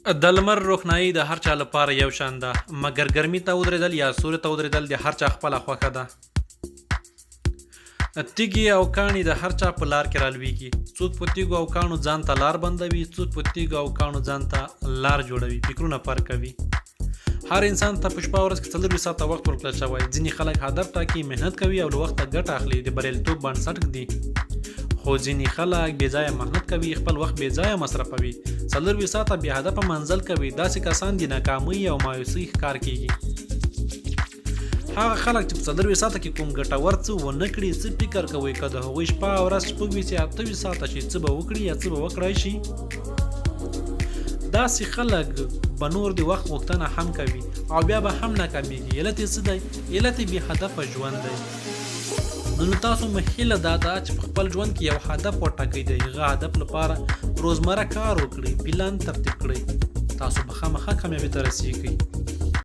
د لمر روښنايي د هر چا لپاره یو شان ده، مګر ګرمي ته ودرېدل یا سوري ته ودرېدل د هر چا خپله خوښه ده. تیږې او کاڼي د هر چا په لار کې رالویږي. څوک په تیږو او کاڼو ځان ته لار بندوي، څوک په تیږو او کاڼو ځان ته لار جوړوي. فکرونه فرق کوي. هر انسان ته په شپه ورځ کې 24 ساعته وخت ورکړل شوی. ځینې خلک هدف ټاکي، محنت کوي او له وخته ګټه اخلي. د بریالیتوب بنسټ دي. خو ځینې خلک بې ځایه محنت کوي، خپل وخت بې ځایه مصرفوي. 24 ساعته بې هدفه منزل کوي. داسې کسان د ناکامۍ او مایوسۍ ښکار کېږي. هغه خلک چې په 24 ساعته کې کوم ګټور څه ونه کړي، څه فکر کوي که د هغوی شپه او ورځ شپږ وي چې 28 ساعته شي، څه به وکړي یا څه به وکړای شي. داسې خلک به نور د وخت غوښتنه هم کوي او بیا به هم ناکامیږي. علت یې څه دی؟ علت یې بې هدفه ژوند دی. نو تاسو مهیله دا ده چې په خپل ژوند کې یو هدف وټاکئ. د هغه هدف لپاره روزمره کار وکړئ، پلان ترتیب کړئ. تاسو به خامخا کامیابۍ ته رسیږئ.